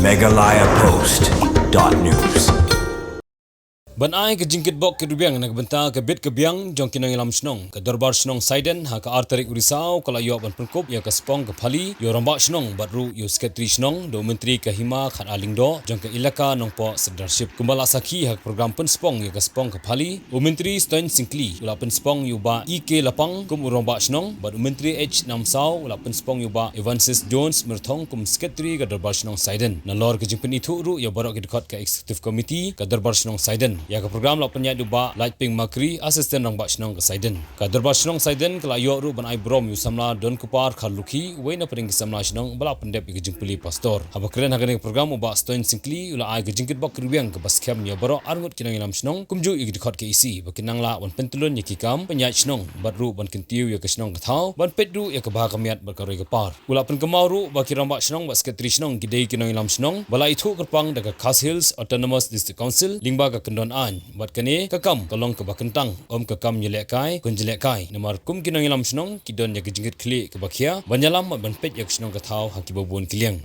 megalayapost.news. Ban ai ke jingkit bok ke dubiang nak benta ke bit ke biang jong kinang ilam snong ke darbar snong Saiden ha ke arterik urisau kala yo ban pengkop ya ke spong ke phali yo rambak snong batru yo sekretari snong do menteri ke hima khat alingdo jong ke ilaka nong po leadership kumbala saki ha program pen spong ya ke spong ke phali u menteri Stein Singkli ula pen spong yo ba IK lapang kum rambak snong bat menteri H Namsau ula pen spong yo ba Evansis Jones merthong kum sekretari ke darbar snong Saiden na lor ke jingpen itu ru yo barok ke dekat ke executive committee ke darbar snong Saiden ya ke program la penyat duba light ping makri asisten rang bak snong ke Saiden ka darbar snong Saiden kala yo ru ban ai brom yu samla don kupar khaluki weina pering samla snong bala pendep ke jingpuli pastor haba keren hagane program uba Stein Singkli ula ai ke jingkit bak rubiang ke baskem nya baro arngut kinang ilam snong kumju ig dikhot ke isi bakinang la wan pentulun yakikam penyat snong batru ban kentiu ya ke snong ke thau ban petru ya ke bah kamiat berkaroi ke par ula pen kemau ru bakirang bak snong bak sekretari snong gidei kinang ilam snong bala itu kerpang daga Khas Hills Autonomous District Council lingba ka kendon an bat kene kakam kalong ke bakentang om kakam nyelek kai kun jelek kai namar kum kinang ilam snong kidon ya kejingit kli ke bakia banyalam ban pet ya snong ka thau haki babun kiliang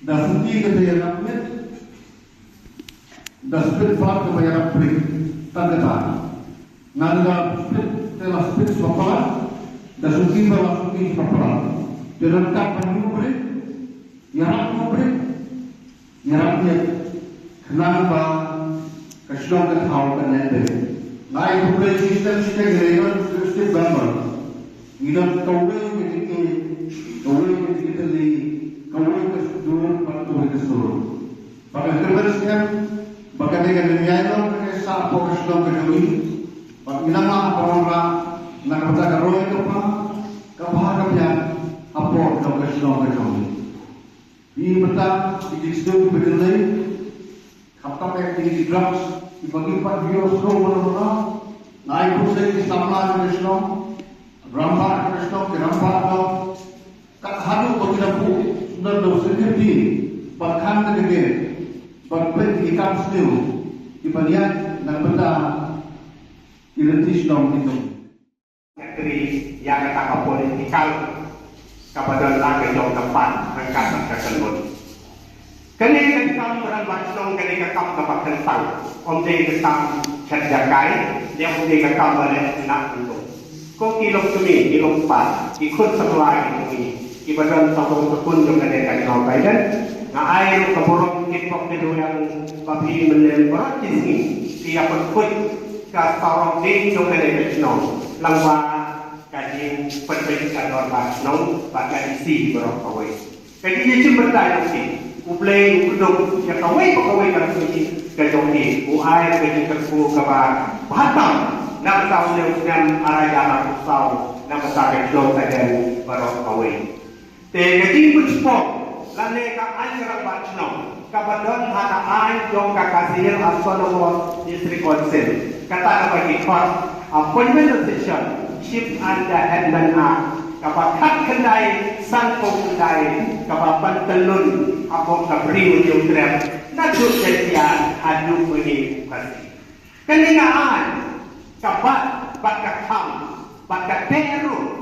Das Tiger der Rammet, das Spitzfahrt der Rammet, Tangetan. Naga Spitz, der Spitzfahrt, das Ukiba was Ukiba. Der Ramkat Panubre, Yarak Nubre, Yarak Knamba, Kashlonga Hau Kanende. Nai Nubre system Stegreger, Step Bamber. Idam Kawe with Italy. Kawin ke seluruh waktu ke seluruh. Bagi terberusnya, bagi dengan dunia ke sapo ke seluruh kedui. Bagi nama orang nak berjaga roh itu apa? Kebahagiaan apa ke seluruh kedui. Di betul di seluruh kedui. Kapten di drugs dibagi 4 video seluruh mana-mana. Naik pusing di samlan ke seluruh. Rampak ke seluruh, rampak atau tak halu atau tidak bu. Dan security bahkan negara berbentuk ikan sendiri di bagian dan benda identitas itu. Negeri yang kata politikal kepada lagi jauh depan angkatan keseluruhan. Kini kita orang bacaan kini kita dapat tentang omde kita kerjakai dia omde kita boleh nak untuk. Kau kilo kami kilo 4 ikut sebelah ini. Ibadah satu pun juga dekat dengan Biden. Nah air keborong kipok itu yang kami menelpon di sini. Dia pun ke sarong di juga dekat dengan langwa kaji perbaikan norma nong bagai isi berokawai. Jadi dia cuma bertanya sih. Ublay udung yang kawai pakawai dalam sini kejoki. Uair kaji kerpu kabar batam. Nama tahu dengan arah jalan usau. Nama saya Joe saja berokawai. Jadi berspok, lalu kami orang bacno, kabarnya ada air jong kakasir Autonomous District Council. Kata apa ikut appointment decision, Chief and Admin Act. Kabar kat kendai, sangkong kendai, kabar pentelun, apa kabri ujung trem, naduk setian adu bagi kasih. Keningaan, kabar bakat ham, bakat teru.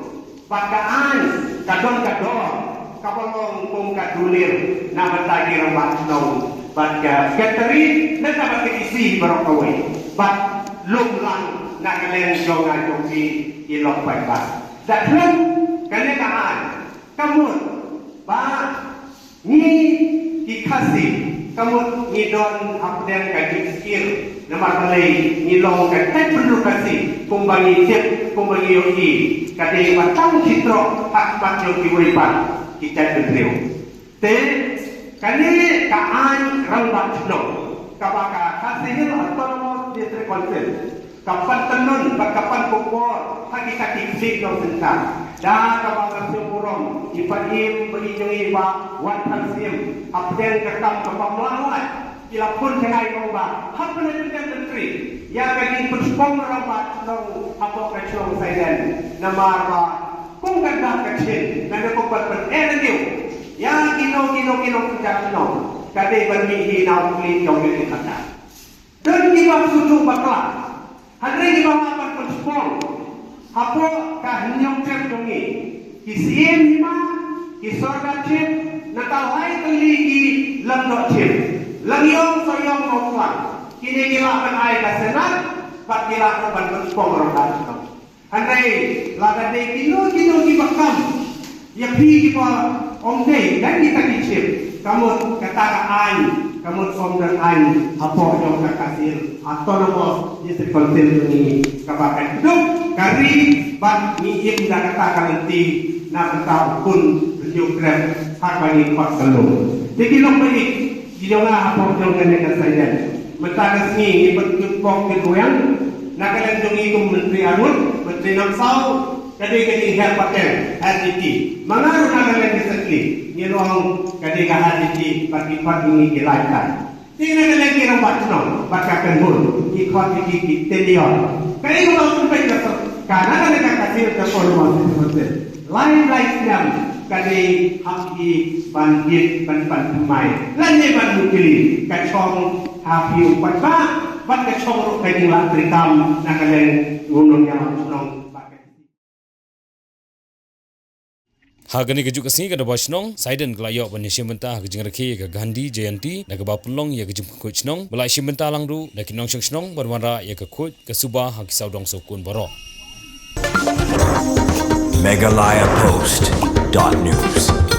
Bakaan kadon-kadon kapolong kong kadulir nama tadi rambat nong baga keteri na dapat isi barokawai bat lumlang na kalen jonga joki ilok baik dan kenekaan kamu ba ni dikasih kamu ngidon apden kaji skill nama kalai ngilong kaji perlu kasih kumbangi cip kumbangi yogi kadai matang citro hak patyo kiwaipan kita berdeu. Te kani kaan rambat no kabaka Khas Autonomous District Council kapan tenun kapan pokor hakikati sik no sentang da kabaka sumurong ipaim berijungi ba wan tansim apden kakam kapam lawan ila pun tengai ngomba happen dengan menteri ya kaging perspong rambat no apa kacau Saiden nama kung ganda kecil, nada ko pat energy, Ya kino kerja kino. Kadai bermihi nau kulit jauh dari kata. Dan kita susu bakla. Hadri kita apa perspon. Apa kahnyong cerdungi. Kisiem hima, kisorga cip, nakalai teligi lamdok cip. Langyong soyong moklang. Kini kilapan ay kasenat, pat kilapan perspon orang. Hadri lagade kino kibakam. Yapi kita omde dan kita kicip. Kamu kata ai, kamu omdan ai, apa yang kasir atau nama istri konsil ini kapakan hidup kari bat ngijim dan kata nanti nak tahu pun juga hak bagi pak telur. Jadi long baik, jika apa yang kena saya, mentakas ni berikut pok kegoyang, nak kalian jungi itu menteri Arun, menteri Namsau. Kadang-kadang hal pakai HDT. Mengaruh kalian kesekli. Ni ruang kadang-kadang HDT pagi-pagi ini dilakukan. Tinggal lagi rambat senang. Bakakan pun. Ikut tendion. Kadang kalau sampai ke karena kadang kasih ke formasi seperti lain senang. Kadang hapi bandit ban pemain. Lainnya ban mukili. Kacong hapi upat bak. Ban kacong kadang lah terikam. Nak kalian gunungnya senang. Hagani kejuk kesini kada basnong Saiden kelayok ban Shimenta kejing rekhi ke Gandhi Jayanti na ke bapulong ya kejing coach nong belai Shimenta langru na kinong snong bermara ya ke coach ke Subah hak saudong sokun baro Meghalaya Post.news